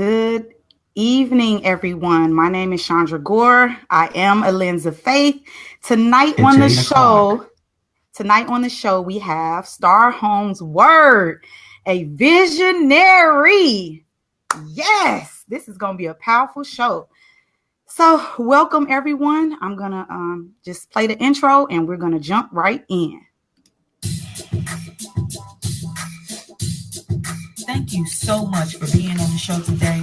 Good evening, everyone. My name is Chandra Gore. I am a lens of faith. Tonight on the show, we have Star Holmes-Word, a visionary. Yes, this is going to be a powerful show. So, welcome everyone. I'm going to just play the intro and we're going to jump right in. Thank you so much for being on the show today.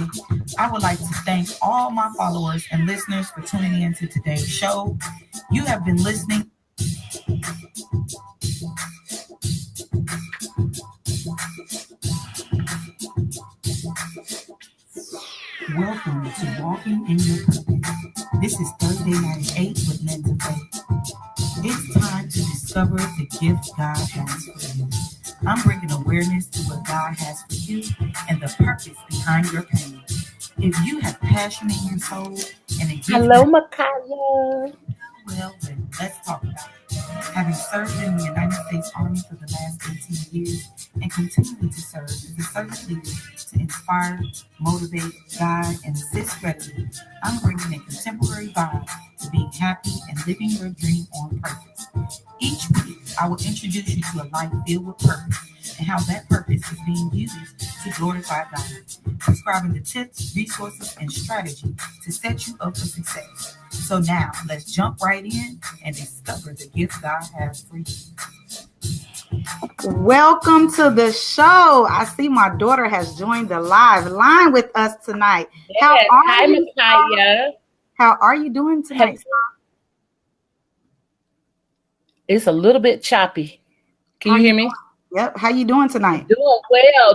I would like to thank all my followers and listeners for tuning in to today's show. You have been listening. Welcome to Walking in Your Purpose. This is Thursday night at 8 with Lens of Faith. It's time to discover the gift God has for you. I'm bringing awareness to what God has for you and the purpose behind your pain. If you have passion in your soul and a gift... Hello, Makaya. Well, then, let's talk about it. Having served in the United States Army for the last 18 years and continuing to serve as a servant leader to inspire, motivate, guide, and assist readily, I'm bringing a contemporary vibe to being happy and living your dream on purpose. Each week, I will introduce you to a life filled with purpose and how that purpose is being used to glorify God, describing the tips, resources, and strategy to set you up for success. So now, let's jump right in and discover the gift God has for you. Welcome to the show. I see my daughter has joined the live line with us tonight. Yes. Hi, Makaya. How are you doing tonight? It's a little bit choppy. Can you hear me? Yep. How you doing tonight?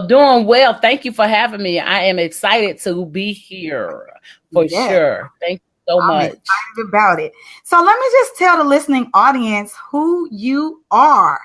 Doing well. Thank you for having me. I am excited to be here for sure. Thank you so much. Excited about it. So let me just tell the listening audience who you are.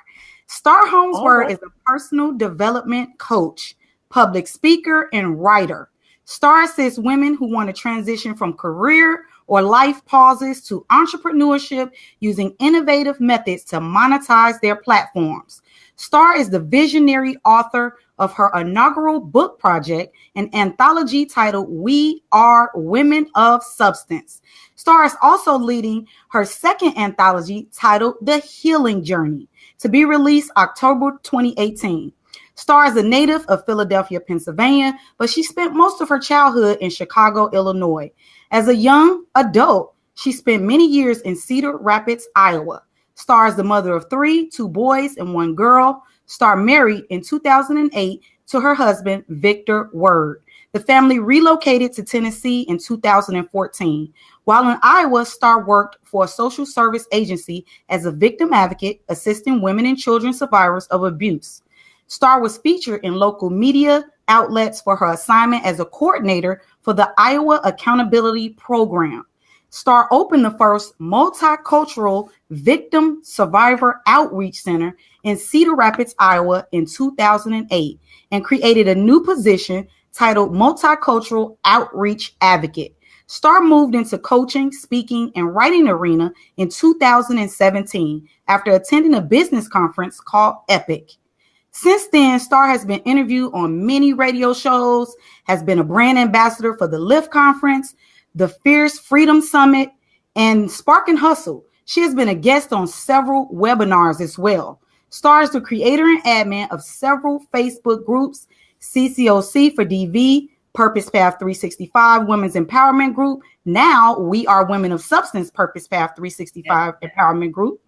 Star Holmes-Word is a personal development coach, public speaker, and writer. Star assists women who want to transition from career or life pauses to entrepreneurship using innovative methods to monetize their platforms. Star is the visionary author of her inaugural book project, an anthology titled We Are Women of Substance. Star is also leading her second anthology titled The Healing Journey, to be released October 2018. Star is a native of Philadelphia, Pennsylvania, but she spent most of her childhood in Chicago, Illinois. As a young adult, she spent many years in Cedar Rapids, Iowa. Star is the mother of 3, 2 boys and 1 girl. Star married in 2008 to her husband, Victor Word. The family relocated to Tennessee in 2014. While in Iowa, Star worked for a social service agency as a victim advocate, assisting women and children survivors of abuse. Star was featured in local media outlets for her assignment as a coordinator for the Iowa Accountability Program. Star opened the first multicultural victim survivor outreach center in Cedar Rapids, Iowa in 2008 and created a new position titled Multicultural Outreach Advocate. Star moved into coaching, speaking, and writing arena in 2017 after attending a business conference called Epic. Since then, Star has been interviewed on many radio shows, has been a brand ambassador for the Lift Conference, the Fierce Freedom Summit, and Spark and Hustle. She has been a guest on several webinars as well. Star is the creator and admin of several Facebook groups, CCOC for DV, Purpose Path 365 Women's Empowerment Group. Now We Are Women of Substance Purpose Path 365 Empowerment Group,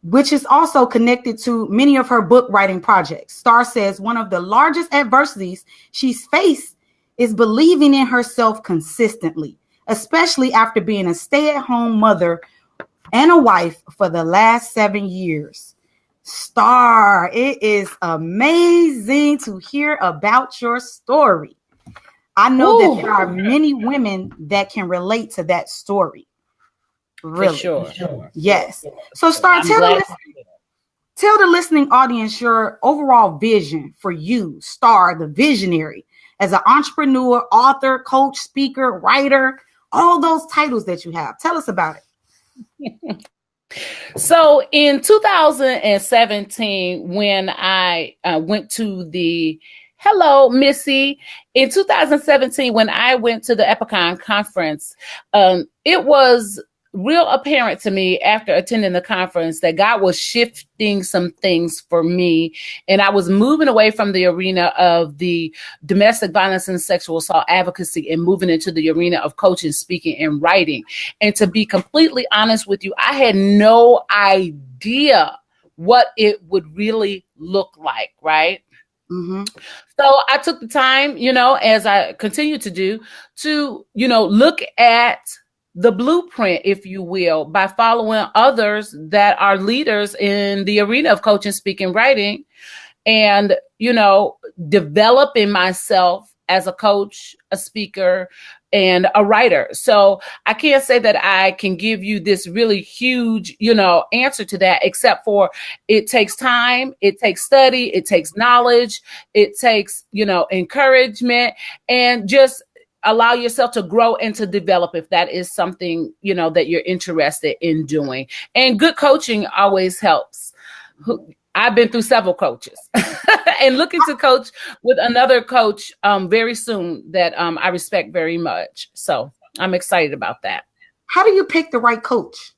which is also connected to many of her book writing projects. Star says one of the largest adversities she's faced is believing in herself consistently, especially after being a stay-at-home mother and a wife for the last 7 years. Star, it is amazing to hear about your story. I know that there are many women that can relate to that story. Really? For sure. Yes. So Star, tell the listening audience your overall vision for you, Star, the visionary, as an entrepreneur, author, coach, speaker, writer, all those titles that you have. Tell us about it. So in 2017, when I went to the Hello, Missy. In 2017, when I went to the Epicon conference, it was real apparent to me after attending the conference that God was shifting some things for me. And I was moving away from the arena of the domestic violence and sexual assault advocacy and moving into the arena of coaching, speaking, and writing. And to be completely honest with you, I had no idea what it would really look like, right? Mm-hmm. So I took the time, as I continue to do, to, look at the blueprint, if you will, by following others that are leaders in the arena of coaching, speaking, writing, and, developing myself as a coach, a speaker, and a writer. So I can't say that I can give you this really huge, answer to that, except for it takes time, it takes study, it takes knowledge, it takes, encouragement, and just allow yourself to grow and to develop if that is something, that you're interested in doing. And good coaching always helps. I've been through several coaches and looking to coach with another coach very soon that I respect very much. So I'm excited about that. How do you pick the right coach?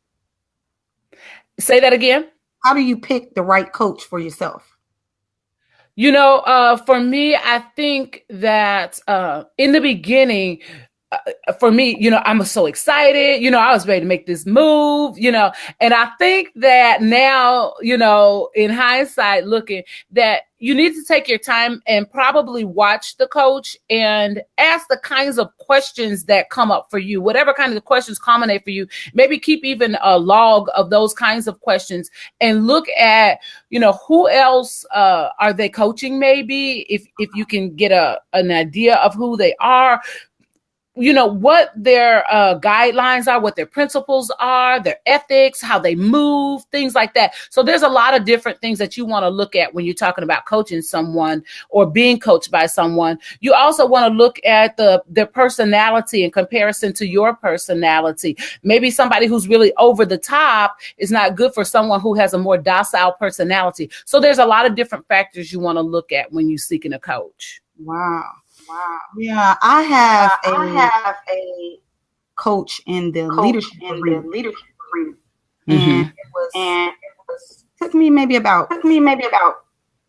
Say that again. How do you pick the right coach for yourself? For me, I think that in the beginning, for me, I'm so excited, I was ready to make this move, and I think that now, in hindsight looking, that you need to take your time and probably watch the coach and ask the kinds of questions that come up for you, whatever kind of questions culminate for you. Maybe keep even a log of those kinds of questions and look at, who else are they coaching? Maybe if you can get an idea of who they are, what their guidelines are, what their principles are, their ethics, how they move, things like that. So there's a lot of different things that you want to look at when you're talking about coaching someone or being coached by someone. You also want to look at their personality in comparison to your personality. Maybe somebody who's really over the top is not good for someone who has a more docile personality. So there's a lot of different factors you want to look at when you're seeking a coach. Wow. Yeah, I have a coach in the leadership arena. And it took me maybe about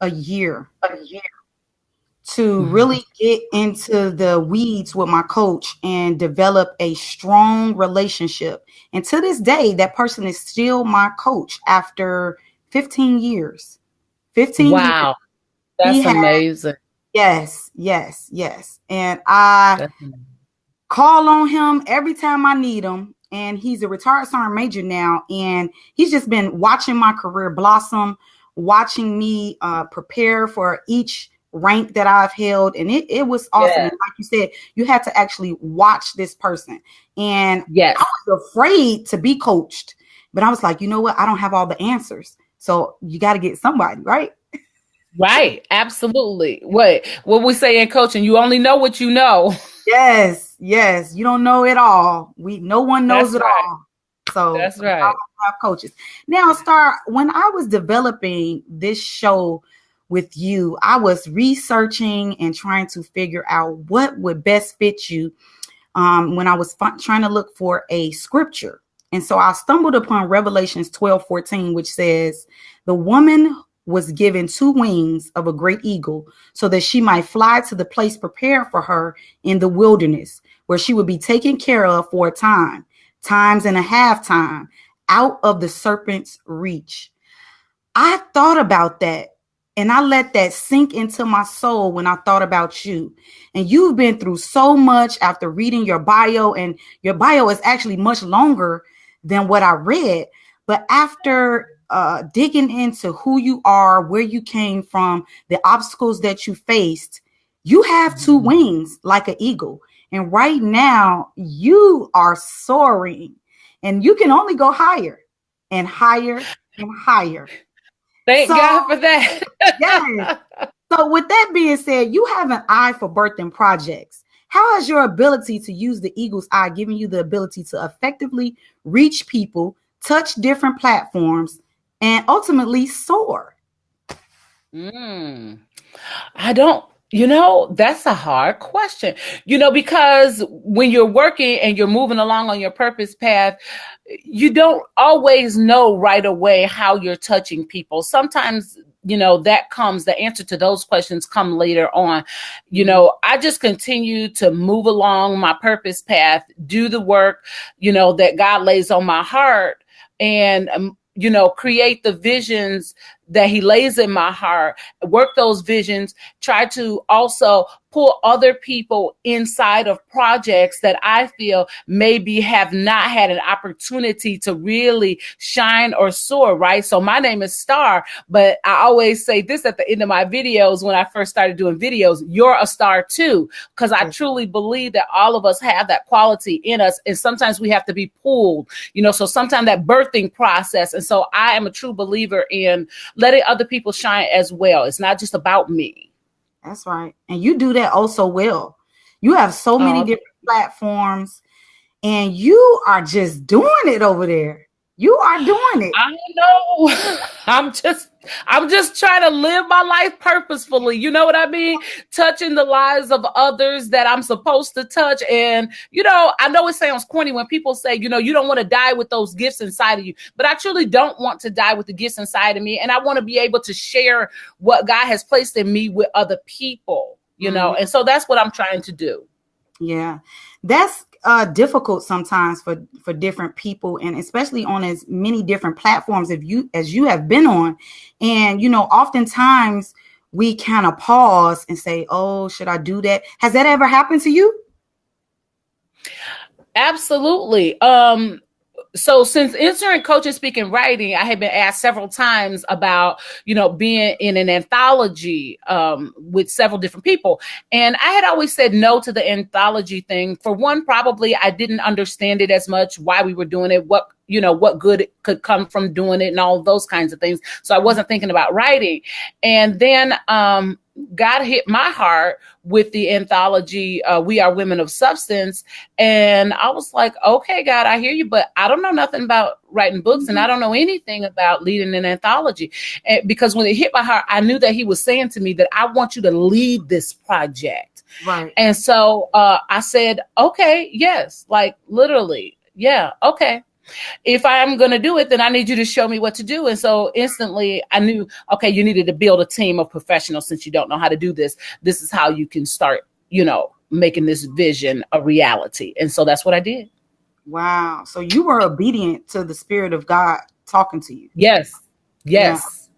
a year to really get into the weeds with my coach and develop a strong relationship. And to this day, that person is still my coach after 15 years. 15 years. Wow. That's amazing. Yes. And I call on him every time I need him. And he's a retired sergeant major now. And he's just been watching my career blossom, watching me prepare for each rank that I've held. And it was awesome. Yeah. And like you said, you had to actually watch this person. And I was afraid to be coached. But I was like, you know what? I don't have all the answers. So you got to get somebody, right? Right. Absolutely. What we say in coaching, you only know what you know. Yes. You don't know it all. No one knows it all. So that's right. I have coaches. Now, Star, when I was developing this show with you, I was researching and trying to figure out what would best fit you when I was trying to look for a scripture. And so I stumbled upon Revelations 12:14, which says, the woman was given 2 wings of a great eagle so that she might fly to the place prepared for her in the wilderness, where she would be taken care of for a time, times and a half time, out of the serpent's reach. I thought about that and I let that sink into my soul when I thought about you. And you've been through so much after reading your bio, and your bio is actually much longer than what I read. But after digging into who you are, where you came from, the obstacles that you faced, you have 2 wings like an eagle. And right now you are soaring, and you can only go higher and higher and higher. Thank God for that. Yes. So with that being said, you have an eye for birthing projects. How has your ability to use the eagle's eye given you the ability to effectively reach people, touch different platforms, and ultimately soar? I don't That's a hard question, because when you're working and you're moving along on your purpose path, you don't always know right away how you're touching people. Sometimes, the answer to those questions come later on. I just continue to move along my purpose path, do the work, that God lays on my heart, and, create the visions that he lays in my heart, work those visions, try to also pull other people inside of projects that I feel maybe have not had an opportunity to really shine or soar, right? So my name is Star, but I always say this at the end of my videos when I first started doing videos: you're a star too, because I truly believe that all of us have that quality in us, and sometimes we have to be pulled, so sometimes that birthing process. And so I am a true believer in letting other people shine as well. It's not just about me. That's right. And you do that also well. You have so many different platforms, and you are just doing it over there. You are doing it. I know. I'm just trying to live my life purposefully. You know what I mean? Touching the lives of others that I'm supposed to touch. And, I know it sounds corny when people say, you don't want to die with those gifts inside of you, but I truly don't want to die with the gifts inside of me. And I want to be able to share what God has placed in me with other people, and so that's what I'm trying to do. Yeah, that's difficult sometimes for different people, and especially on as many different platforms as you have been on. And oftentimes we kind of pause and say, oh, should I do that? Has that ever happened to you? Absolutely. So since entering Coaching, Speaking, Writing, I have been asked several times about, being in an anthology with several different people. And I had always said no to the anthology thing. For one, probably I didn't understand it as much, why we were doing it, what good could come from doing it, and all those kinds of things. So I wasn't thinking about writing. And then God hit my heart with the anthology, We Are Women of Substance. And I was like, okay, God, I hear you, but I don't know nothing about writing books, and I don't know anything about leading an anthology. And because when it hit my heart, I knew that he was saying to me that I want you to lead this project. Right. And so I said, okay, yes, like literally. Yeah. Okay. If I'm going to do it, then I need you to show me what to do. And so instantly I knew, okay, you needed to build a team of professionals. Since you don't know how to do this, this is how you can start, making this vision a reality. And so that's what I did. Wow. So you were obedient to the Spirit of God talking to you. Yes. Yes.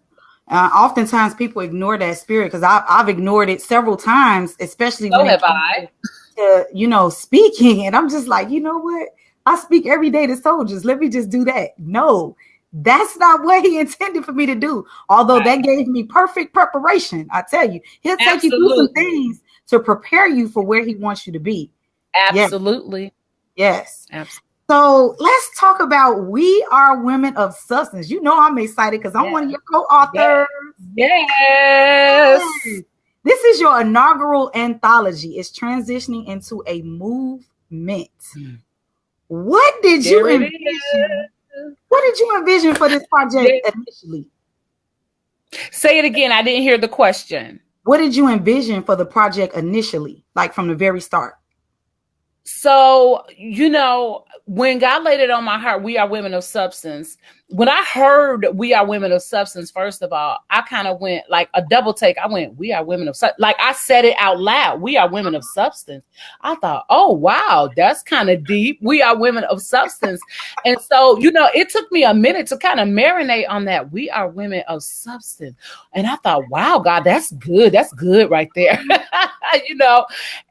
Yeah. Oftentimes people ignore that spirit, because I've ignored it several times, especially So when have I. To, speaking. And I'm just like, you know what? I speak every day to soldiers. Let me just do that. No, that's not what he intended for me to do. Although that gave me perfect preparation. I tell you, he'll take you through some things to prepare you for where he wants you to be. Absolutely. Yes. Absolutely. So let's talk about We Are Women of Substance. I'm excited because I'm one of your co-authors. Yes. This is your inaugural anthology. It's transitioning into a movement. What did you envision? What did you envision for this project initially? Say it again. I didn't hear the question. What did you envision for the project initially, like from the very start? So, when God laid it on my heart, We Are Women of Substance. When I heard We Are Women of Substance, first of all, I kind of went like a double take. I went, We Are Women of Substance. Like I said it out loud. We are women of substance. I thought, oh, wow, that's kind of deep. We are women of substance. And so, it took me a minute to kind of marinate on that. We are women of substance. And I thought, wow, God, that's good. That's good right there.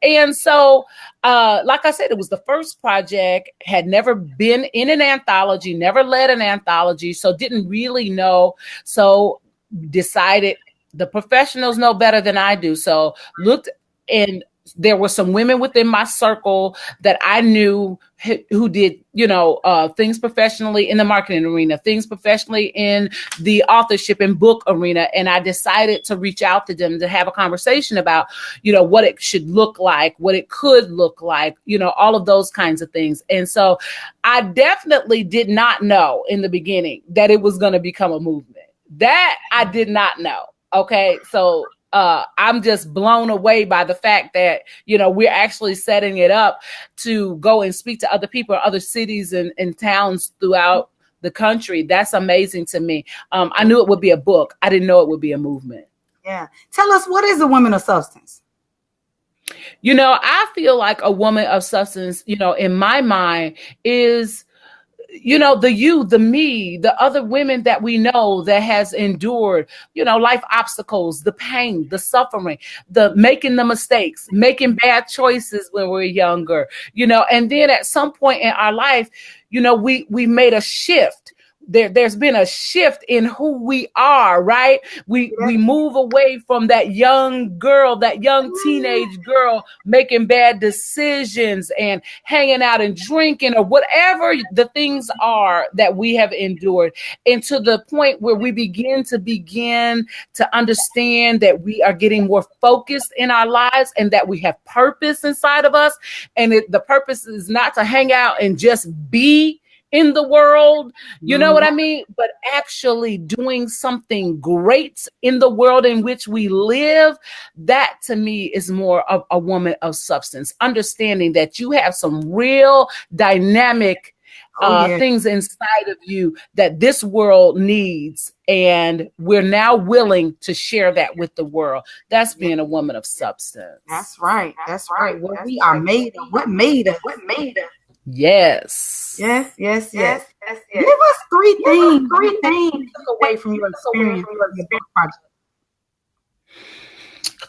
And so, like I said, it was the first project, had never been in an anthology, never led an anthology, so didn't really know. So decided the professionals know better than I do. So looked, and there were some women within my circle that I knew who did, things professionally in the marketing arena, things professionally in the authorship and book arena. And I decided to reach out to them to have a conversation about, what it should look like, what it could look like, all of those kinds of things. And so I definitely did not know in the beginning that it was going to become a movement. That I did not know. Okay. So I'm just blown away by the fact that, we're actually setting it up to go and speak to other people, other cities and towns throughout the country. That's amazing to me. I knew it would be a book. I didn't know it would be a movement. Yeah. Tell us, what is a woman of substance? I feel like a woman of substance, in my mind is, the you, the me, the other women that we know that has endured, life obstacles, the pain, the suffering, the making the mistakes, making bad choices when we're younger, and then at some point in our life, we made a shift. There's been a shift in who we are, right? We move away from that young girl, that young teenage girl making bad decisions and hanging out and drinking or whatever the things are that we have endured, into the point where we begin to understand that we are getting more focused in our lives and that we have purpose inside of us. And the purpose is not to hang out and just be in the world, you know what I mean? But actually doing something great in the world in which we live, that to me is more of a woman of substance, understanding that you have some real dynamic things inside of you that this world needs. And we're now willing to share that with the world. That's being a woman of substance. That's right. That's right. What we are made of. What made us. Yes. Yes. Give us three things you took away from your experience with the book project.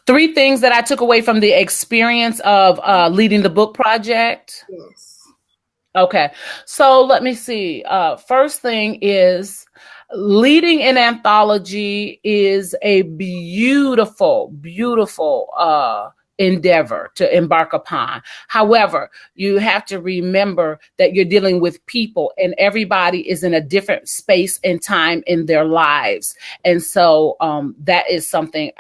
3 things that I took away from the experience of leading the book project. Yes. Okay. So let me see. First thing is, leading an anthology is a beautiful, beautiful endeavor to embark upon. However, you have to remember that you're dealing with people, and everybody is in a different space and time in their lives. And so that is something,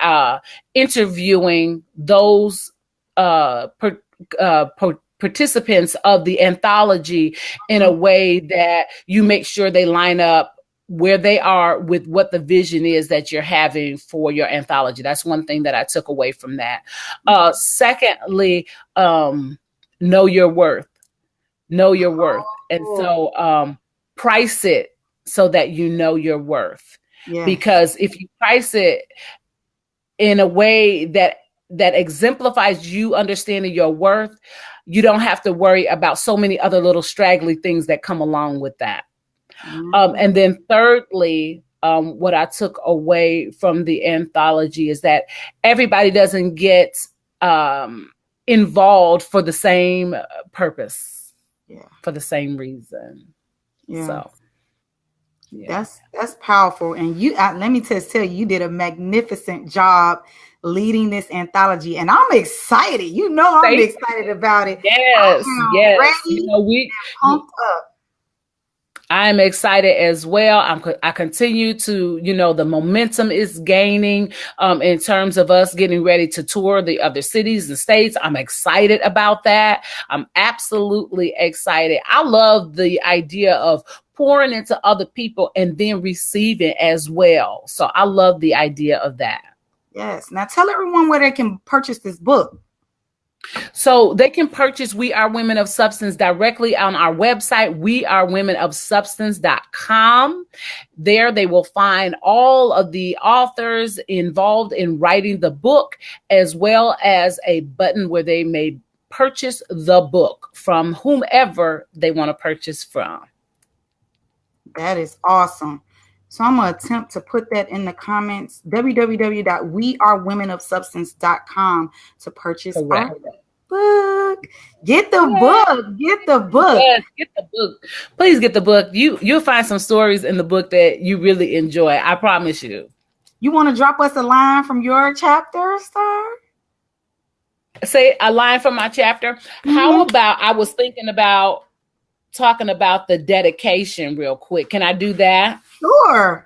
interviewing those participants of the anthology in a way that you make sure they line up where they are with what the vision is that you're having for your anthology. That's one thing that I took away from that. Secondly, know your worth. And so price it so that you know your worth. Yeah. Because if you price it in a way that exemplifies you understanding your worth, you don't have to worry about so many other little straggly things that come along with that. And then thirdly, what I took away from the anthology is that everybody doesn't get involved for the same purpose, for the same reason. Yeah. So, that's powerful. And let me just tell you, you did a magnificent job leading this anthology, and I'm excited. I'm excited about it. Yes. Ready and pumped up. I'm excited as well. I continue to, the momentum is gaining in terms of us getting ready to tour the other cities and states. I'm excited about that. I'm absolutely excited. I love the idea of pouring into other people and then receiving as well. So I love the idea of that. Yes. Now tell everyone where they can purchase this book. So they can purchase We Are Women of Substance directly on our website, wearewomenofsubstance.com. There they will find all of the authors involved in writing the book, as well as a button where they may purchase the book from whomever they want to purchase from. That is awesome. So I'm going to attempt to put that in the comments, www.wearewomenofsubstance.com to purchase our book. Get the book. Get the book. Yes, get the book. Please get the book. You'll find some stories in the book that you really enjoy. I promise you. You want to drop us a line from your chapter, Star? Say a line from my chapter? Mm-hmm. How about, I was thinking about talking about the dedication real quick. Can I do that? Sure.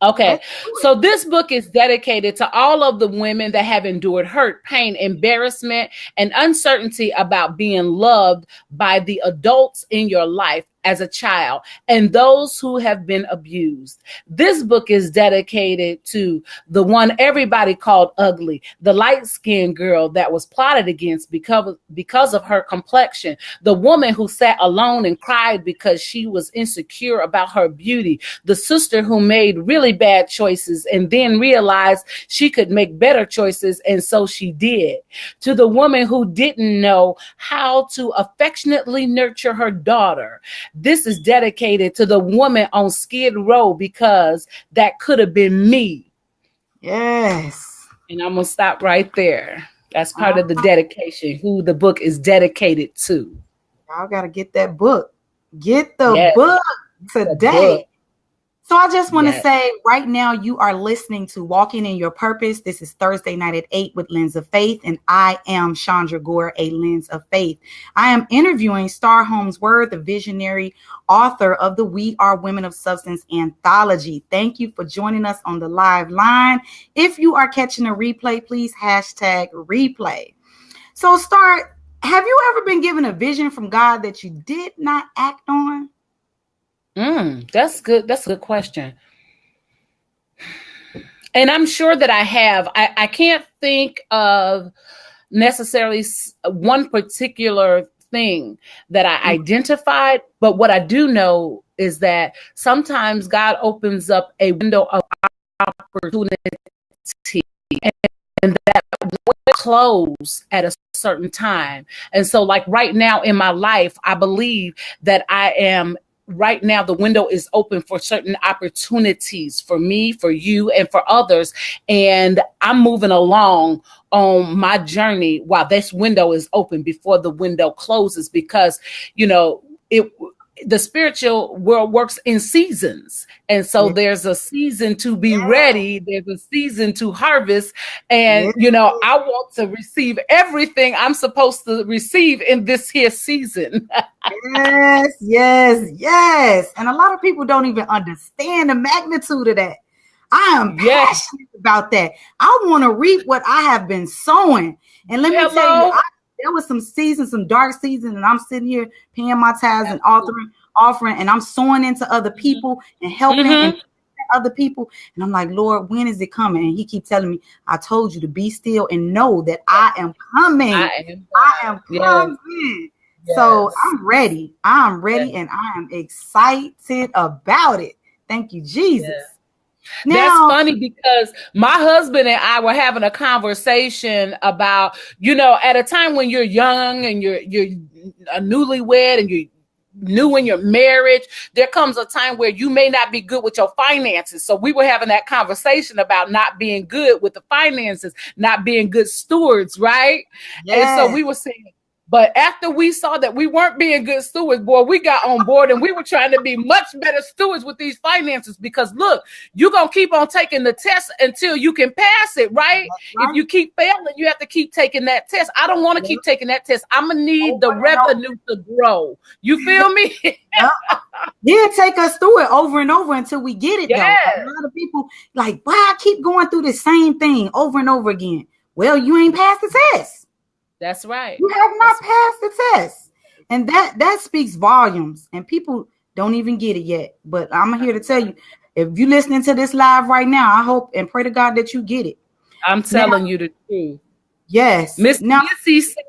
Okay. So this book is dedicated to all of the women that have endured hurt, pain, embarrassment, and uncertainty about being loved by the adults in your life. as a child and those who have been abused. This book is dedicated to the one everybody called ugly, the light-skinned girl that was plotted against because of her complexion, the woman who sat alone and cried because she was insecure about her beauty, the sister who made really bad choices and then realized she could make better choices, and so she did, to the woman who didn't know how to affectionately nurture her daughter. This is dedicated to the woman on Skid Row because that could have been me. Yes. And I'm going to stop right there. That's part of the dedication, who the book is dedicated to. Y'all got to get that book. Get the book today. The book. So I just want to say right now you are listening to Walking in Your Purpose. This is Thursday night at 8 with Lens of Faith. And I am Chandra Gore, a Lens of Faith. I am interviewing Star Holmes-Word, the visionary author of the We Are Women of Substance Anthology. Thank you for joining us on the live line. If you are catching a replay, please hashtag replay. So Star, have you ever been given a vision from God that you did not act on? That's good. That's a good question. And I'm sure that I have. I can't think of necessarily one particular thing that I identified, but what I do know is that sometimes God opens up a window of opportunity and that will close at a certain time. And so like right now in my life, I believe that right now, the window is open for certain opportunities for me, for you, and for others. And I'm moving along on my journey while this window is open before the window closes, because, you know, the spiritual world works in seasons. And so there's a season to be ready. There's a season to harvest. And, you know, I want to receive everything I'm supposed to receive in this here season. Yes. And a lot of people don't even understand the magnitude of that. I am passionate about that. I want to reap what I have been sowing. And let me tell you, there was some seasons, some dark seasons, and I'm sitting here paying my tithes and offering, and I'm sowing into other people and helping and other people. And I'm like, Lord, when is it coming? And he keeps telling me, I told you to be still and know that I am coming. I am coming. Yes. So I'm ready. And I am excited about it. Thank you, Jesus. Yes. Now, that's funny because my husband and I were having a conversation about, you know, at a time when you're young and you're a newlywed and you're new in your marriage, there comes a time where you may not be good with your finances. So we were having that conversation about not being good with the finances, not being good stewards, right? Yes. And so we were saying, but after we saw that we weren't being good stewards, boy, we got on board and we were trying to be much better stewards with these finances, because look, you're going to keep on taking the test until you can pass it, right? If you keep failing, you have to keep taking that test. I don't want to keep taking that test. I'm going to need the revenue to grow. You feel me? He'll take us through it over and over until we get it, though. A lot of people like, why I keep going through the same thing over and over again? Well, you ain't passed the test. That's right. You have not passed the test. And that speaks volumes. And people don't even get it yet. But I'm here to tell you, if you're listening to this live right now, I hope and pray to God that you get it. I'm telling you the truth. Yes. Missy said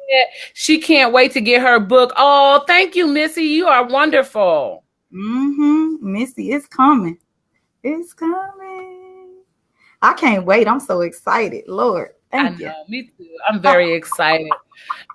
she can't wait to get her book. Oh, thank you, Missy. You are wonderful. Missy, it's coming. It's coming. I can't wait. I'm so excited. Lord. Thank you. Me too. I'm very excited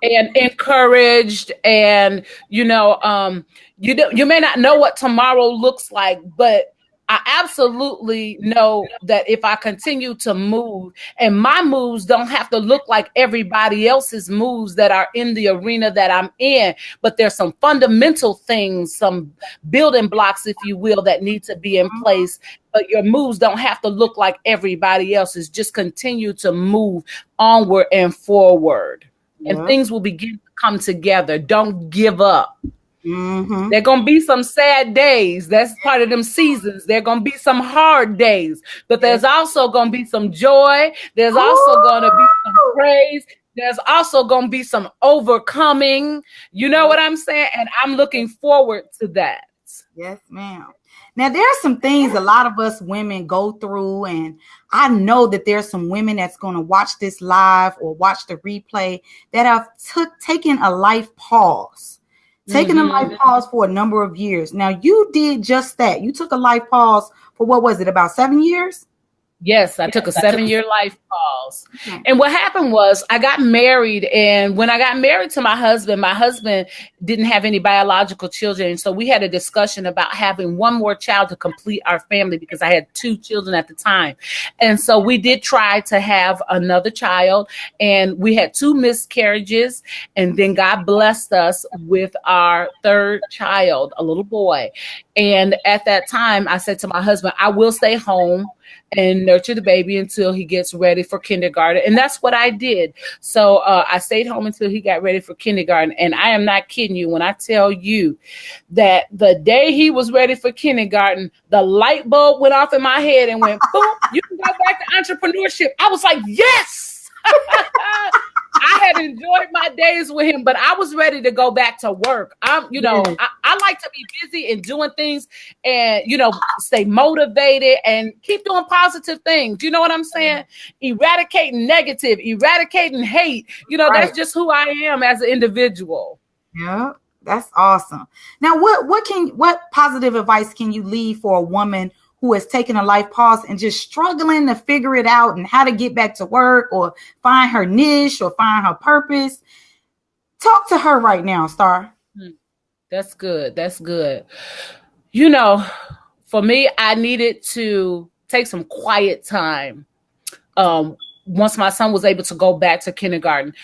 and encouraged. And, you know, you may not know what tomorrow looks like, but I absolutely know that if I continue to move, and my moves don't have to look like everybody else's moves that are in the arena that I'm in, but there's some fundamental things, some building blocks, if you will, that need to be in place. But your moves don't have to look like everybody else's. Just continue to move onward and forward, and things will begin to come together. Don't give up. There are going to be some sad days. That's part of them seasons. There are going to be some hard days, but there's also going to be some joy. There's also going to be some praise. There's also going to be some overcoming. You know what I'm saying? And I'm looking forward to that. audience. Yes, ma'am. Now, there are some things a lot of us women go through, and I know that there's some women that's going to watch this live or watch the replay that have taken a life pause, taken a life pause for a number of years. Now, you did just that. You took a life pause for, what was it, about 7 years? Yes, I took a 7-year life pause. And what happened was I got married. And when I got married to my husband didn't have any biological children. So we had a discussion about having one more child to complete our family because I had 2 children at the time. And so we did try to have another child. And we had 2 miscarriages. And then God blessed us with our 3rd child, a little boy. And at that time, I said to my husband, I will stay home and nurture the baby until he gets ready for kindergarten. And that's what I did. So I stayed home until he got ready for kindergarten. And I am not kidding you when I tell you that the day he was ready for kindergarten, the light bulb went off in my head and went, boom, you can go back to entrepreneurship. I was like, yes. I had enjoyed my days with him, but I was ready to go back to work. I like to be busy and doing things and, stay motivated and keep doing positive things. You know what I'm saying? Eradicating negative, eradicating hate. That's just who I am as an individual. Yeah, that's awesome. Now, what positive advice can you leave for a woman who has taken a life pause and just struggling to figure it out and how to get back to work or find her niche or find her purpose? Talk to her right now, Star. That's good. That's good. For me, I needed to take some quiet time. Once my son was able to go back to kindergarten,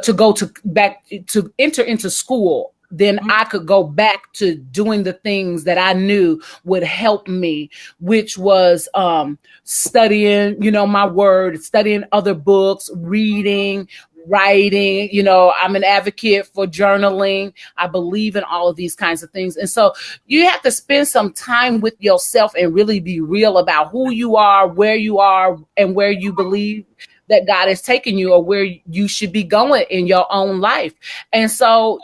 to enter into school, then I could go back to doing the things that I knew would help me, which was studying, my word, studying other books, reading, writing. I'm an advocate for journaling. I believe in all of these kinds of things. And so you have to spend some time with yourself and really be real about who you are, and where you believe that God has taken you or where you should be going in your own life. And so,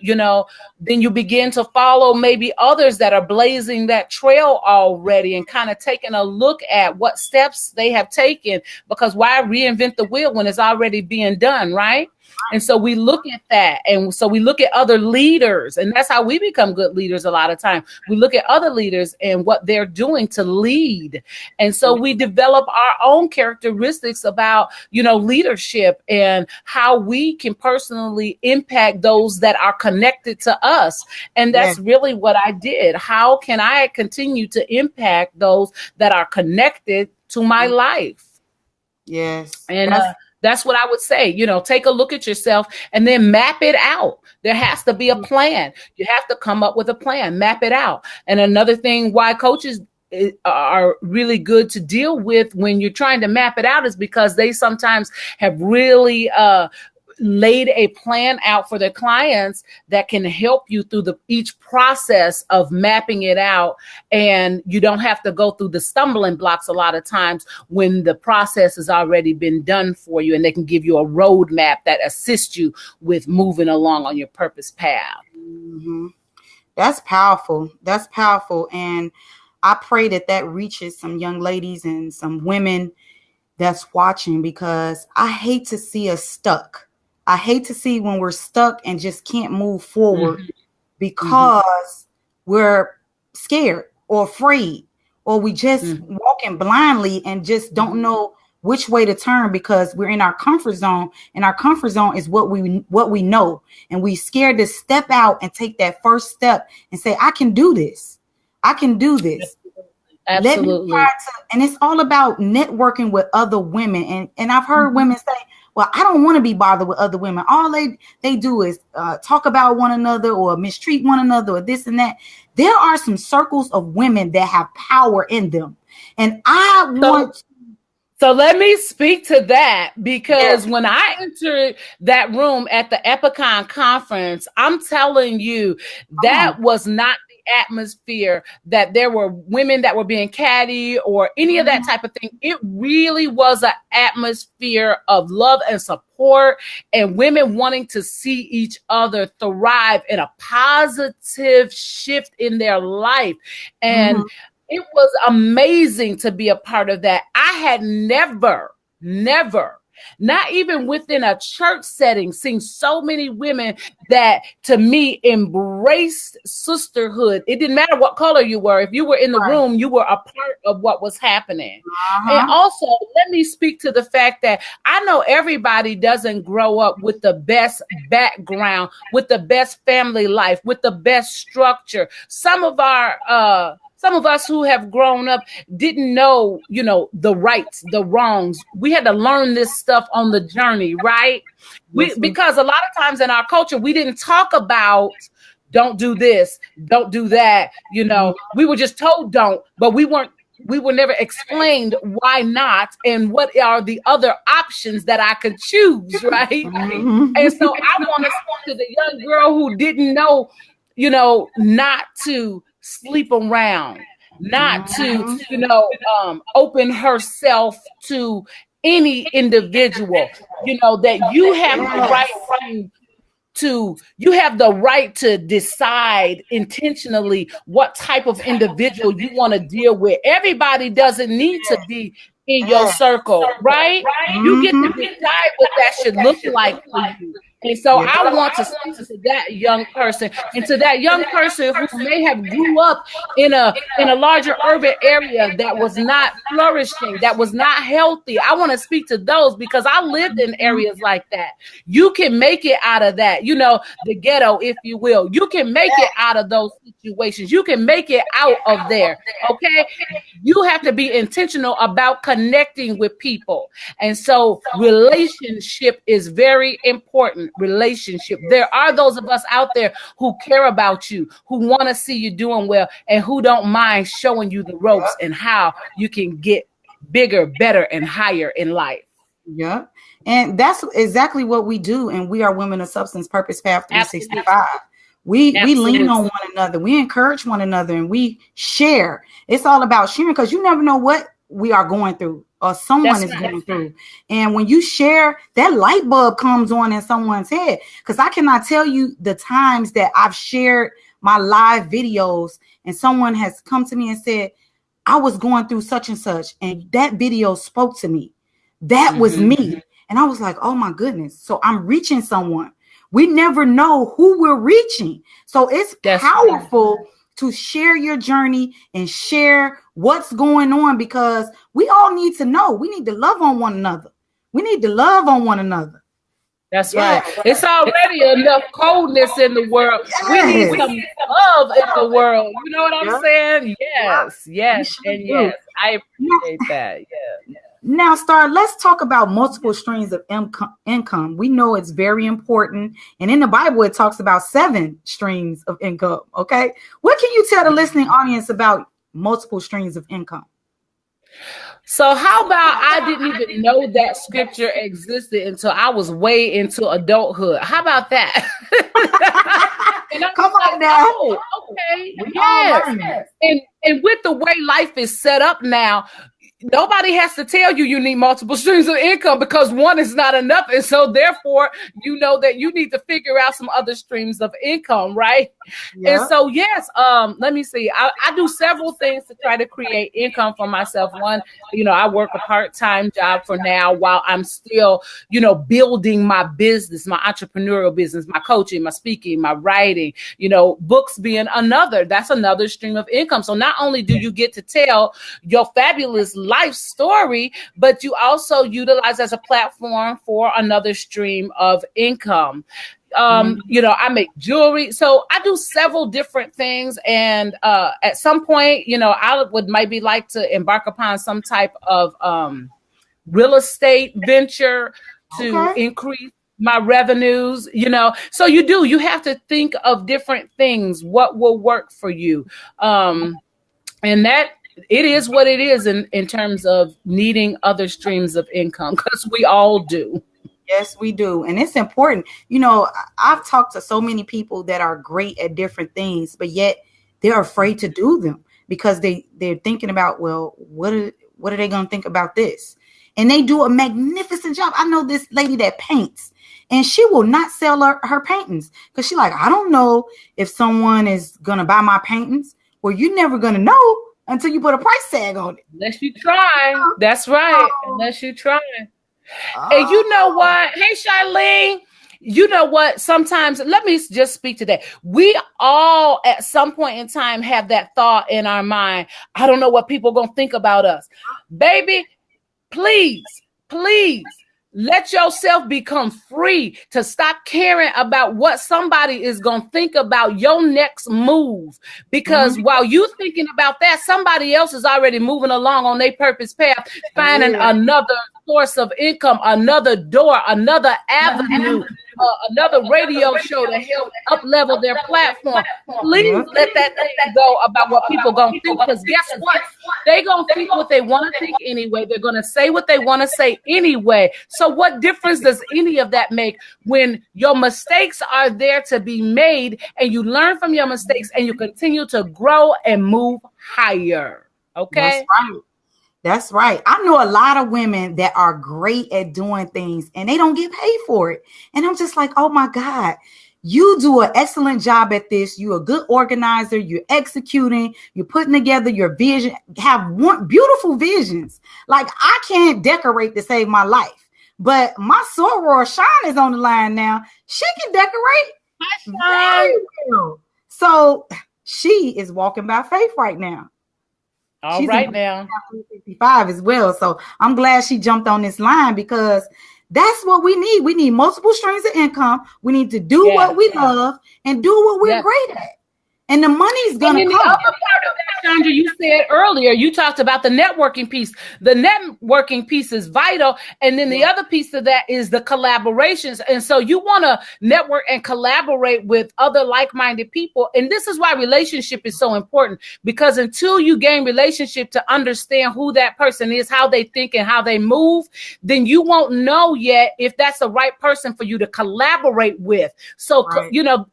then you begin to follow maybe others that are blazing that trail already and kind of taking a look at what steps they have taken, because why reinvent the wheel when it's already being done, right? And so we look at that. And so we look at other leaders, and that's how we become good leaders a lot of time. We look at other leaders and what they're doing to lead. And so we develop our own characteristics about, leadership and how we can personally impact those that are connected to us. And that's really what I did. How can I continue to impact those that are connected to my life? Yes. And that's what I would say. Take a look at yourself and then map it out. There has to be a plan. You have to come up with a plan, map it out. And another thing why coaches are really good to deal with when you're trying to map it out is because they sometimes have really laid a plan out for their clients that can help you through each process of mapping it out. And you don't have to go through the stumbling blocks a lot of times when the process has already been done for you, and they can give you a roadmap that assists you with moving along on your purpose path. Mm-hmm. That's powerful. That's powerful. And I pray that reaches some young ladies and some women that's watching, because I hate to see us stuck. I hate to see when we're stuck and just can't move forward because we're scared or afraid, or we just walking blindly and just don't know which way to turn because we're in our comfort zone, and our comfort zone is what we know, and we scared to step out and take that first step and say, I can do this. I can do this. Absolutely. Let me try and it's all about networking with other women. And I've heard women say, well, I don't want to be bothered with other women. All they do is talk about one another or mistreat one another or this and that. There are some circles of women that have power in them. And So let me speak to that, because when I entered that room at the Epicon conference, I'm telling you, that was not the atmosphere that there were women that were being catty or any of that type of thing. It really was an atmosphere of love and support and women wanting to see each other thrive in a positive shift in their life. And it was amazing to be a part of that. I had never, not even within a church setting, seen so many women that, to me, embraced sisterhood. It didn't matter what color you were. If you were in the room, you were a part of what was happening. And also, let me speak to the fact that I know everybody doesn't grow up with the best background, with the best family life, with the best structure. Some of us who have grown up didn't know, the rights, the wrongs. We had to learn this stuff on the journey, right? Because a lot of times in our culture, we didn't talk about don't do this, don't do that. We were just told don't, but we were never explained why not and what are the other options that I could choose, right? And so I want to speak to the young girl who didn't know, not to sleep around, not to, open herself to any individual, that you have the right to decide intentionally what type of individual you want to deal with. Everybody doesn't need to be in your circle, right? You get to decide what that should look like for you. And so I want to speak to that young person and to that young person who may have grew up in a larger urban area that was not flourishing, that was not healthy. I want to speak to those because I lived in areas like that. You can make it out of that, the ghetto, if you will. You can make it out of those situations. You can make it out of there. Okay. You have to be intentional about connecting with people. And so relationship is very important. Relationship. There are those of us out there who care about you, who want to see you doing well, and who don't mind showing you the ropes and how you can get bigger, better, and higher in life. Yeah. And that's exactly what we do. And we are Women of Substance Purpose Path 365. We lean on one another. We encourage one another and we share. It's all about sharing because you never know what we are going through or someone is going through. And when you share, that light bulb comes on in someone's head. Because I cannot tell you the times that I've shared my live videos and someone has come to me and said, I was going through such and such, and that video spoke to me. That was me. And I was like, oh my goodness. So I'm reaching someone. We never know who we're reaching. So it's powerful to share your journey and share what's going on because we all need to know. We need to love on one another. We need to love on one another. That's right. It's already enough coldness in the world. We need some love in the world. You know what I'm saying? Yes. And yes. I appreciate that. Yeah. Now, Star, let's talk about multiple streams of income. We know it's very important. And in the Bible, it talks about 7 streams of income. Okay. What can you tell the listening audience about multiple streams of income? So how about I didn't even know that scripture existed until I was way into adulthood. How about that? Come on now. Oh, okay. Yes. And with the way life is set up now, nobody has to tell you need multiple streams of income because one is not enough. And so therefore, you know that you need to figure out some other streams of income, right? Yeah. And so, yes, let me see. I do several things to try to create income for myself. One, I work a part-time job for now while I'm still, building my business, my entrepreneurial business, my coaching, my speaking, my writing, books being another. That's another stream of income. So not only do you get to tell your fabulous life story, but you also utilize as a platform for another stream of income. I make jewelry. So I do several different things. And at some point, I would maybe like to embark upon some type of real estate venture to increase my revenues, So you have to think of different things, what will work for you. And that it is what it is in terms of needing other streams of income, because we all do. Yes, we do. And it's important. I've talked to so many people that are great at different things, but yet they're afraid to do them because they're thinking about, well, what are they going to think about this? And they do a magnificent job. I know this lady that paints, and she will not sell her paintings because she's like, I don't know if someone is going to buy my paintings. Well, you're never going to know until you put a price tag on it. Unless you try. That's right. Unless you try. And you know what? Hey, Charlene, you know what? Sometimes, let me just speak to that. We all at some point in time have that thought in our mind. I don't know what people are going to think about us. Baby, please let yourself become free to stop caring about what somebody is going to think about your next move. Because while you thinking about that, somebody else is already moving along on their purpose path, finding another source of income, another door, another avenue, another radio show to help up-level their platform. Please let that thing go about what people going to think, because guess what? They're going to think what they want to think anyway. They're going to say what they want to say anyway. So what difference does any of that make when your mistakes are there to be made and you learn from your mistakes and you continue to grow and move higher? Okay? That's right. I know a lot of women that are great at doing things and they don't get paid for it. And I'm just like, oh my God, you do an excellent job at this. You're a good organizer. You're executing. You're putting together your vision. Have one beautiful visions. Like, I can't decorate to save my life, but my soror Sean is on the line now. She can decorate very well. So she is walking by faith right now. She's right now 365 as well. So I'm glad she jumped on this line, because that's what we need. We need multiple streams of income. We need to do what we love and do what we're great at. And the money's going to come. The other part of that, Chandra, you said earlier, you talked about the networking piece. The networking piece is vital. And then the other piece of that is the collaborations. And so you want to network and collaborate with other like-minded people. And this is why relationship is so important, because until you gain relationship to understand who that person is, how they think and how they move, then you won't know yet if that's the right person for you to collaborate with. So,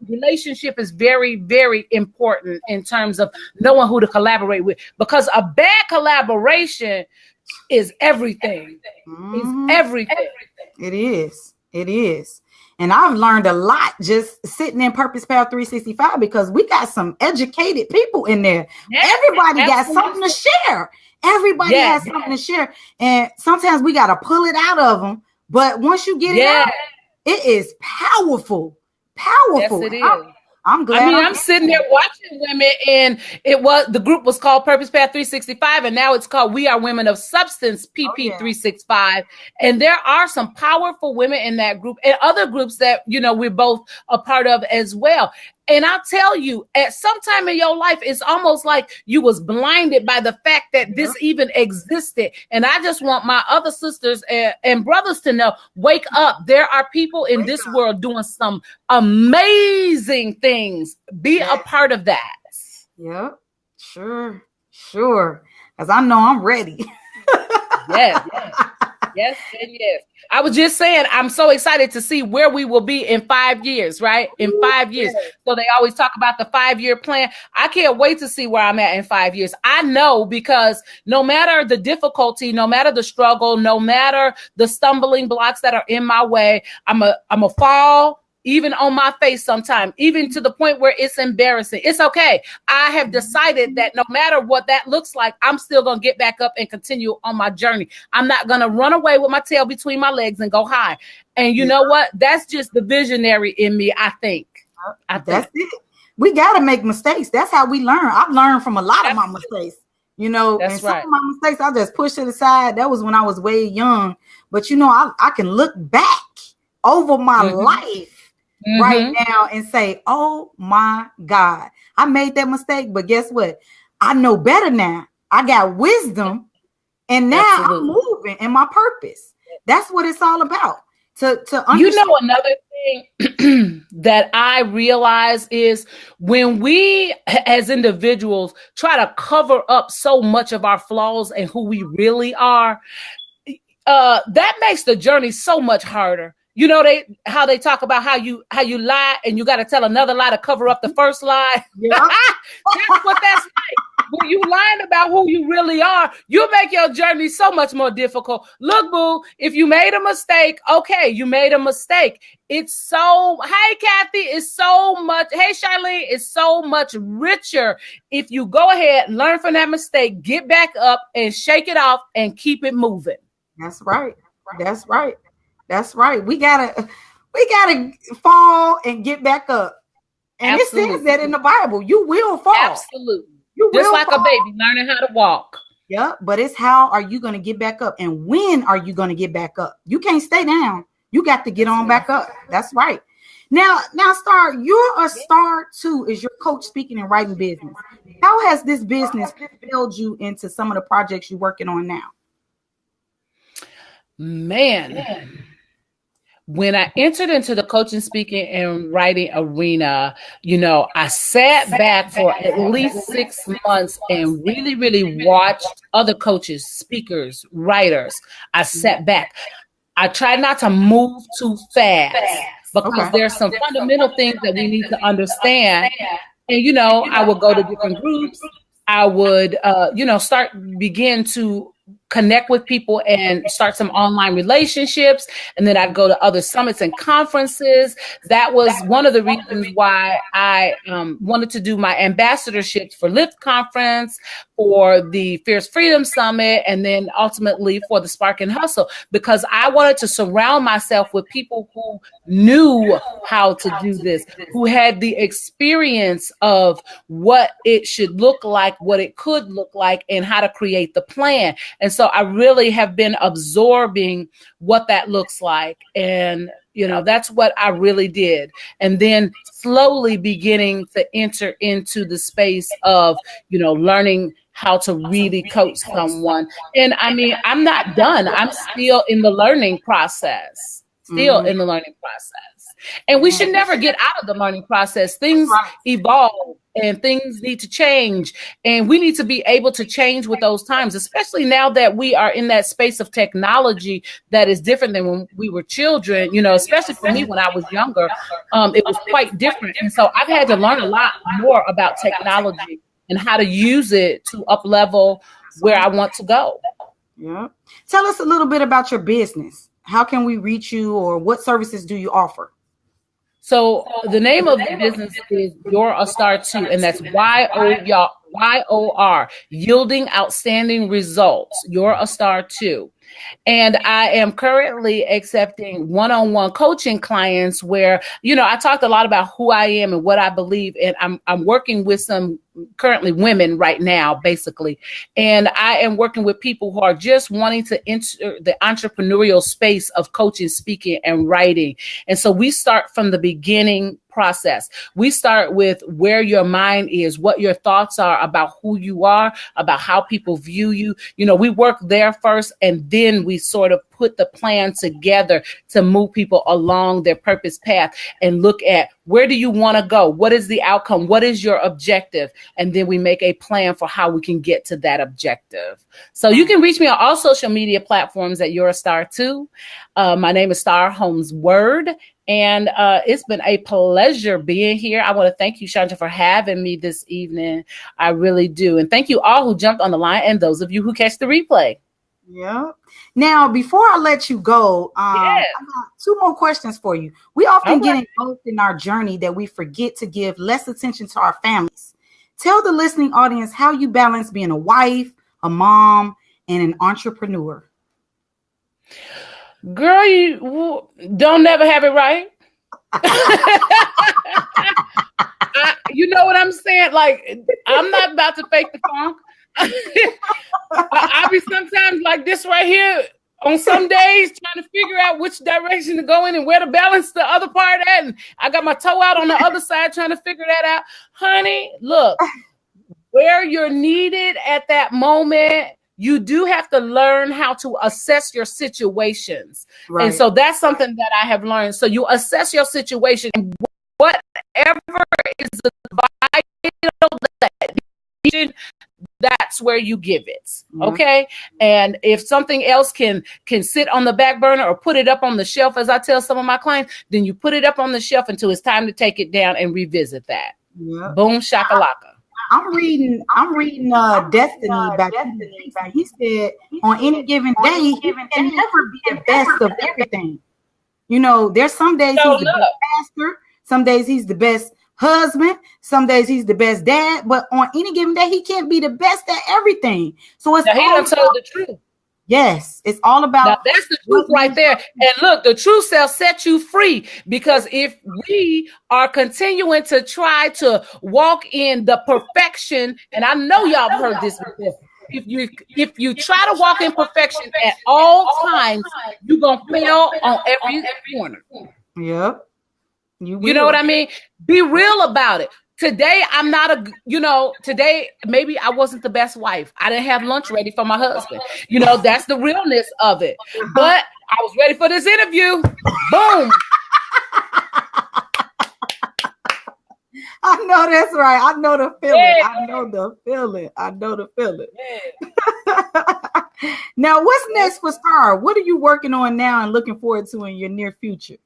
relationship is very, very important in terms of knowing who to collaborate with, because a bad collaboration is everything. It's everything. It is. And I've learned a lot just sitting in Purpose Path 365, because we got some educated people in there. Everybody got something to share. Everybody has something to share. And sometimes we got to pull it out of them. But once you get it out, it is powerful. Powerful. Yes, it is. I'm glad. I mean, I'm sitting there watching women, and the group was called Purpose Path 365, and now it's called We Are Women of Substance, PP 365. And there are some powerful women in that group and other groups that, we're both a part of as well. And I'll tell you, at some time in your life, it's almost like you was blinded by the fact that this even existed. And I just want my other sisters and brothers to know, wake up. There are people in this world doing some amazing things. Be a part of that. Yep. Sure. Because I know I'm ready. Yes. Yes and yes. I was just saying, I'm so excited to see where we will be in 5 years, right? In 5 years. So they always talk about the 5-year plan. I can't wait to see where I'm at in 5 years. I know, because no matter the difficulty, no matter the struggle, no matter the stumbling blocks that are in my way, I'm a fall, even on my face sometime, even to the point where it's embarrassing. It's okay. I have decided that no matter what that looks like, I'm still going to get back up and continue on my journey. I'm not going to run away with my tail between my legs and go high. And you know what? That's just the visionary in me, I think. That's it. We got to make mistakes. That's how we learn. I've learned from a lot of my mistakes. And some of my mistakes, I just pushed it aside. That was when I was way young. But, I can look back over my life right now and say, oh my God, I made that mistake, but guess what? I know better now. I got wisdom, and now I'm moving in my purpose. That's what it's all about. To understand. Another thing that I realize is when we as individuals try to cover up so much of our flaws and who we really are, that makes the journey so much harder. You know, how they talk about how you lie and you got to tell another lie to cover up the first lie. Yeah. That's what that's like. When you lying about who you really are, you make your journey so much more difficult. Look, boo, if you made a mistake, okay, you made a mistake. It's so, hey, Kathy, it's so much, hey, Charlene, it's so much richer if you go ahead, learn from that mistake, get back up and shake it off and keep it moving. That's right. That's right. That's right. We gotta fall and get back up. And Absolutely. It says that in the Bible. You will fall. Absolutely. You just will like fall. A baby learning how to walk. Yeah, but it's how are you going to get back up? And when are you going to get back up? You can't stay down. You got to get on back up. That's right. Now, Star, you're a star too, is your coach speaking and writing business. How has this business propelled you into some of the projects you're working on now? Man. When I entered into the coaching, speaking, and writing arena, you know, I sat back for at least 6 months and really, really watched other coaches, speakers, writers. I sat back. I tried not to move too fast because there's some fundamental things that we need to understand. And, you know, I would go to different groups. I would, begin to connect with people and start some online relationships. And then I'd go to other summits and conferences. That was one of the reasons why I wanted to do my ambassadorships for Lift Conference, for the Fierce Freedom Summit, and then ultimately for the Spark and Hustle, because I wanted to surround myself with people who knew how to do this, who had the experience of what it should look like, what it could look like, and how to create the plan. And so I really have been absorbing what that looks like. And, you know, that's what I really did. And then slowly beginning to enter into the space of, you know, learning how to really coach someone. And I mean, I'm not done. I'm still in the learning process, in the learning process. And we should never get out of the learning process. Things evolve and things need to change. And we need to be able to change with those times, especially now that we are in that space of technology that is different than when we were children, you know, especially for me when I was younger, it was quite different. And so I've had to learn a lot more about technology and how to use it to up level where I want to go. Yeah. Tell us a little bit about your business. How can we reach you, or what services do you offer? So the name of the business is You're a Star Too, and that's YOR, Yielding Outstanding Results. You're a Star Too. And I am currently accepting one-on-one coaching clients where, you know, I talked a lot about who I am and what I believe. And I'm working with some currently women right now, basically. And I am working with people who are just wanting to enter the entrepreneurial space of coaching, speaking, and writing. And so we start from the beginning process. We start with where your mind is, what your thoughts are about who you are, about how people view you. You know, we work there first, and then we sort of put the plan together to move people along their purpose path and look at where do you want to go? What is the outcome? What is your objective? And then we make a plan for how we can get to that objective. So you can reach me on all social media platforms at You're a Star Too. My name is Star Holmes-Word. And it's been a pleasure being here. I want to thank you, Chandra, for having me this evening. I really do. And thank you all who jumped on the line and those of you who catch the replay. Yeah. Now, before I let you go, I got 2 more questions for you. We often get engulfed in our journey that we forget to give less attention to our families. Tell the listening audience how you balance being a wife, a mom, and an entrepreneur. Girl, you don't never have it right. You know what I'm saying? Like, I'm not about to fake the funk. I be sometimes like this right here on some days trying to figure out which direction to go in and where to balance the other part at. And I got my toe out on the other side trying to figure that out. Honey, look, where you're needed at that moment, you do have to learn how to assess your situations. Right. And so that's something that I have learned. So you assess your situation, and whatever is the vital that that's where you give it. Okay. And if something else can sit on the back burner or put it up on the shelf, as I tell some of my clients, then you put it up on the shelf until it's time to take it down and revisit that. Boom shakalaka. I'm reading Destiny by Destiny. He said on any given day, he can never be the best of everything. You know, there's some days he's the best pastor, some days he's the best husband, some days he's the best dad, but on any given day, he can't be the best at everything. So it's now, he done told the truth. Yes, it's all about. Now, that's the truth right there. And look, the truth shall set you free, because if we are continuing to try to walk in the perfection, and I know y'all have heard this before, if you try to walk in perfection at all times, you're gonna fail on every corner. Yep. You know what I mean? Be real about it. Today, I'm not today, maybe I wasn't the best wife. I didn't have lunch ready for my husband. You know, that's the realness of it. But I was ready for this interview. Boom. I know that's right. I know the feeling. Yeah. I know the feeling. Yeah. Now, what's next for Star? What are you working on now and looking forward to in your near future?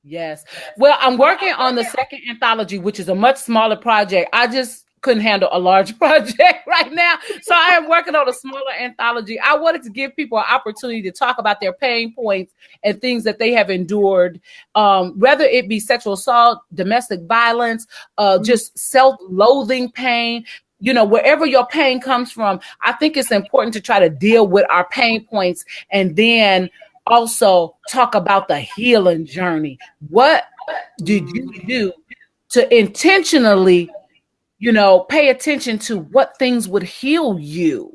Yes. Well, I'm working on the second anthology, which is a much smaller project. I just couldn't handle a large project right now. So I am working on a smaller anthology. I wanted to give people an opportunity to talk about their pain points and things that they have endured, whether it be sexual assault, domestic violence, just self-loathing pain. You know, wherever your pain comes from, I think it's important to try to deal with our pain points and then also talk about the healing journey. What did you do to intentionally, pay attention to what things would heal you?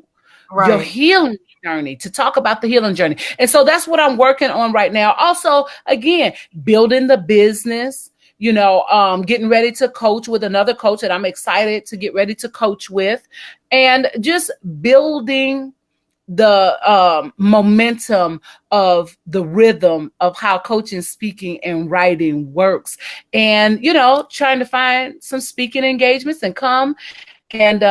Right. Your healing journey, to talk about the healing journey. And so that's what I'm working on right now. Also, again, building the business, getting ready to coach with another coach that I'm excited to get ready to coach with, and just building the momentum of the rhythm of how coaching, speaking, and writing works. And, trying to find some speaking engagements and come and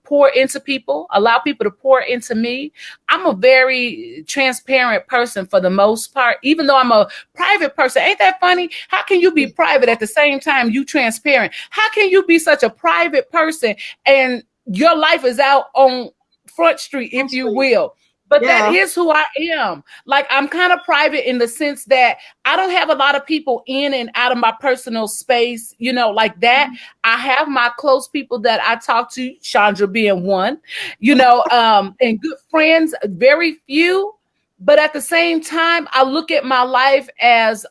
pour into people, allow people to pour into me. I'm a very transparent person for the most part, even though I'm a private person. Ain't that funny? How can you be private at the same time you transparent? How can you be such a private person and your life is out on Front Street, if you will? But that is who I am. Like, I'm kind of private in the sense that I don't have a lot of people in and out of my personal space, like that. I have my close people that I talk to, Chandra being one, and good friends, very few. But at the same time, I look at my life as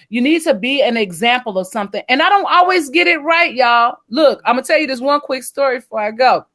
you need to be an example of something. And I don't always get it right, y'all. Look, I'm going to tell you this one quick story before I go.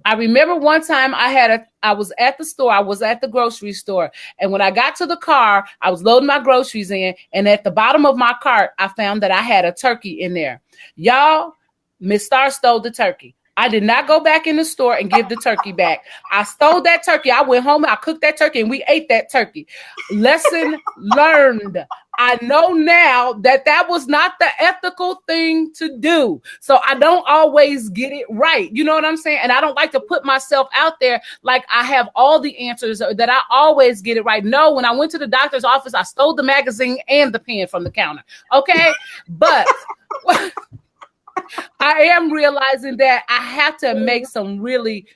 I remember one time I was at the store, I was at the grocery store, and when I got to the car, I was loading my groceries in, and at the bottom of my cart, I found that I had a turkey in there. Y'all, Miss Star stole the turkey. I did not go back in the store and give the turkey back. I stole that turkey. I went home, I cooked that turkey, and we ate that turkey. Lesson learned. I know now that was not the ethical thing to do. So I don't always get it right. You know what I'm saying? And I don't like to put myself out there like I have all the answers or that I always get it right. No, when I went to the doctor's office, I stole the magazine and the pen from the counter. Okay. But I am realizing that I have to make some really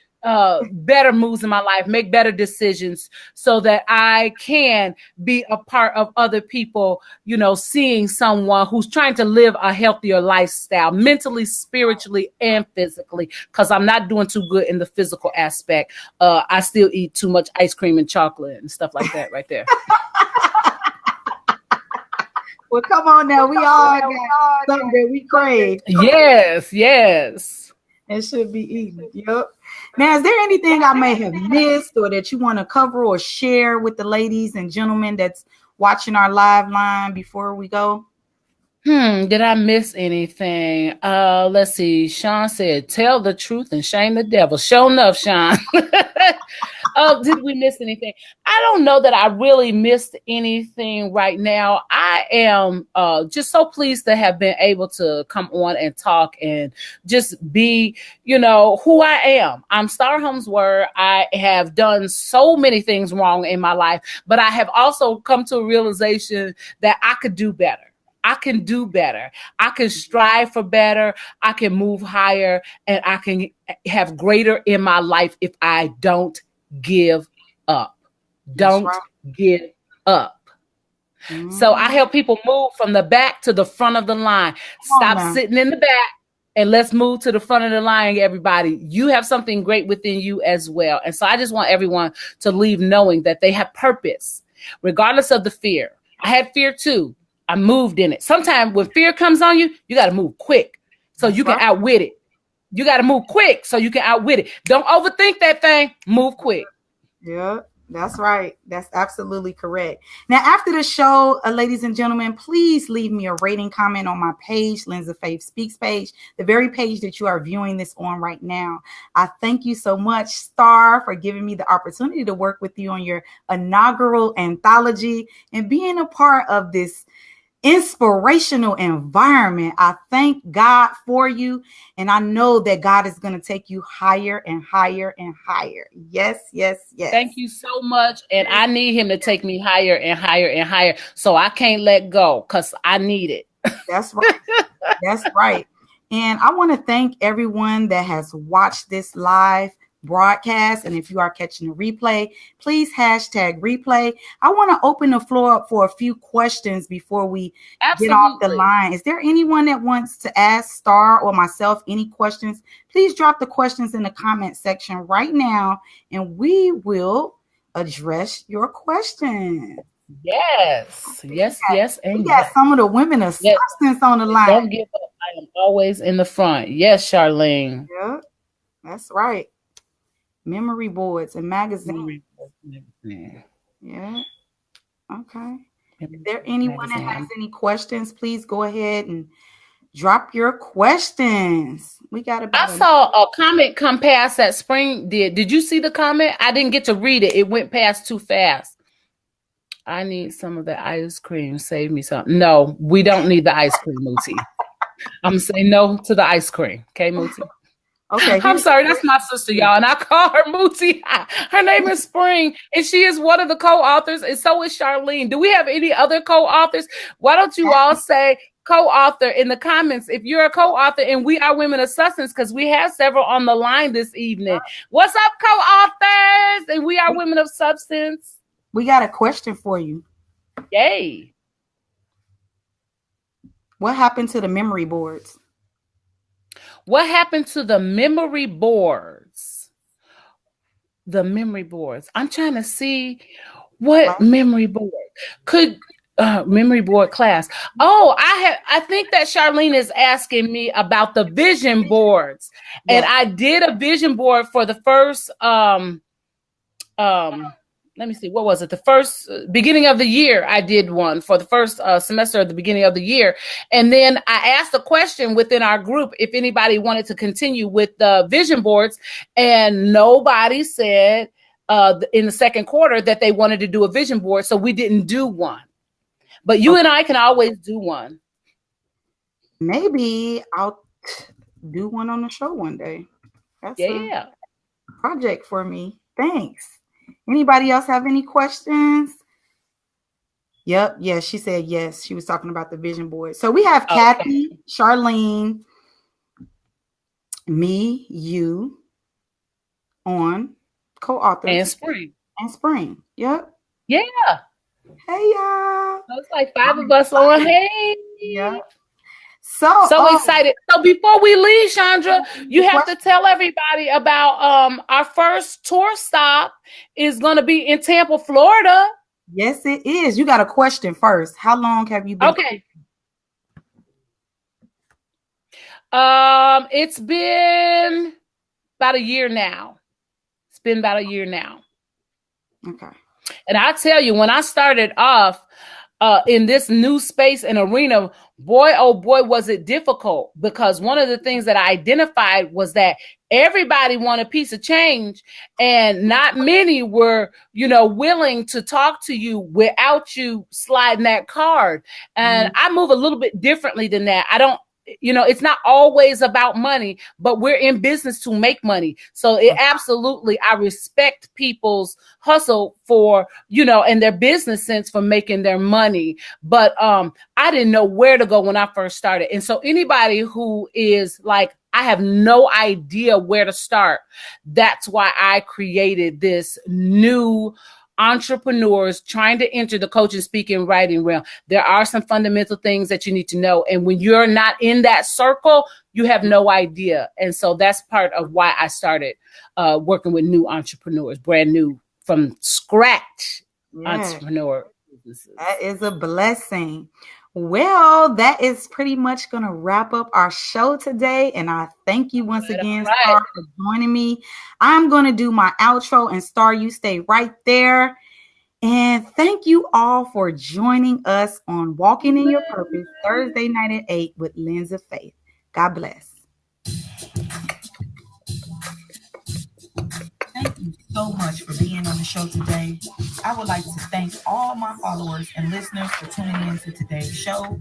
better moves in my life, make better decisions so that I can be a part of other people, seeing someone who's trying to live a healthier lifestyle, mentally, spiritually, and physically, because I'm not doing too good in the physical aspect. I still eat too much ice cream and chocolate and stuff like that right there. Well, come on now. We all got something that we crave. Yes. It should be eaten. Yep. Now, is there anything I may have missed or that you want to cover or share with the ladies and gentlemen that's watching our live line before we go? Did I miss anything? Let's see. Sean said, tell the truth and shame the devil. Show enough, Sean. Oh, did we miss anything? I don't know that I really missed anything right now. I am just so pleased to have been able to come on and talk and just be, who I am. I'm Star Holmes-Word. I have done so many things wrong in my life, but I have also come to a realization that I could do better. I can do better. I can strive for better. I can move higher, and I can have greater in my life if I don't give up. Don't give up. So I help people move from the back to the front of the line. Stop sitting in the back and let's move to the front of the line, everybody. You have something great within you as well. And so I just want everyone to leave knowing that they have purpose, regardless of the fear. I had fear too. I moved in it. Sometimes when fear comes on you, you got to move quick so you can outwit it. You got to move quick so you can outwit it. Don't overthink that thing. Move quick. Yeah, that's right. That's absolutely correct. Now, after the show, ladies and gentlemen, please leave me a rating comment on my page, Lens of Faith Speaks page, the very page that you are viewing this on right now. I thank you so much, Star, for giving me the opportunity to work with you on your inaugural anthology and being a part of this inspirational environment. I thank God for you, and I know that God is going to take you higher and higher and higher. Yes, yes, yes. Thank you so much, and I need him to take me higher and higher and higher, so I can't let go because I need it. That's right. That's right. And I want to thank everyone that has watched this live broadcast. And if you are catching a replay, please hashtag replay. I want to open the floor up for a few questions before we get off the line. Is there anyone that wants to ask Star or myself any questions? Please drop the questions in the comment section right now, and we will address your question. Yes. And we got some of the women of substance on the line. Don't give up. I am always in the front. Yes, Charlene. Yeah, that's right. Memory boards and magazines. Yeah. Okay. Is there anyone that has any questions? Please go ahead and drop your questions. We got about I saw a comment come past that Spring did. Did you see the comment? I didn't get to read it. It went past too fast. I need some of the ice cream. Save me some. No, we don't need the ice cream, Mootie. I'm saying no to the ice cream. Okay, Mootie? Okay. I'm sorry. That's my sister, y'all. And I call her Mootie. Her name is Spring, and she is one of the co-authors, and so is Charlene. Do we have any other co-authors? Why don't you all say co-author in the comments if you're a co-author, and we are women of substance, because we have several on the line this evening. What's up, co-authors? And we are women of substance. We got a question for you. Yay. What happened to the memory boards? What happened to the memory boards? The memory boards. I'm trying to see what memory board could memory board class. Oh, I think that Charlene is asking me about the vision boards. Yes. And I did a vision board for the first let me see, what was it? The first beginning of the year, I did one for the first semester at the beginning of the year. And then I asked a question within our group if anybody wanted to continue with the vision boards. And nobody said in the second quarter that they wanted to do a vision board. So we didn't do one. But you and I can always do one. Maybe I'll do one on the show one day. That's a project for me. Thanks. Anybody else have any questions? Yep. Yes, she said yes. She was talking about the vision board. So we have Kathy, Charlene, me, you on co-authors. And Spring. Yep. Yeah. Hey, y'all. So it's like 5 of us on. Hey. Yeah. So excited. So before we leave, Chandra, you have to tell everybody about our first tour stop is going to be in Tampa, Florida. Yes, it is. You got a question first. How long have you been? Okay. It's been about a year now. Okay. And I tell you, when I started off, in this new space and arena, boy, oh boy, was it difficult, because one of the things that I identified was that everybody wanted a piece of change, and not many were, willing to talk to you without you sliding that card. And I move a little bit differently than that. I don't, it's not always about money, but we're in business to make money. So it absolutely, I respect people's hustle for, and their business sense for making their money. But I didn't know where to go when I first started. And so anybody who is like, I have no idea where to start, that's why I created this new entrepreneurs trying to enter the coaching, speaking, writing realm. There are some fundamental things that you need to know. And when you're not in that circle, you have no idea. And so that's part of why I started working with new entrepreneurs, brand new from scratch entrepreneur businesses. That is a blessing. Well, that is pretty much going to wrap up our show today. And I thank you once again, Star, for joining me. I'm going to do my outro, and Star, you stay right there. And thank you all for joining us on Walking in Your Purpose, Thursday night at 8 with Lens of Faith. God bless. Thank you so much for being on the show today. I would like to thank all my followers and listeners for tuning in to today's show.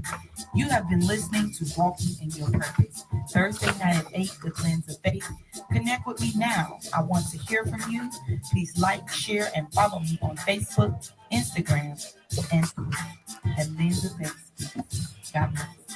You have been listening to Walking in Your Purpose, Thursday night at 8 with Lens of Faith. Connect with me now. I want to hear from you. Please like, share, and follow me on Facebook, Instagram, and Twitter at Lens of Faith. God bless.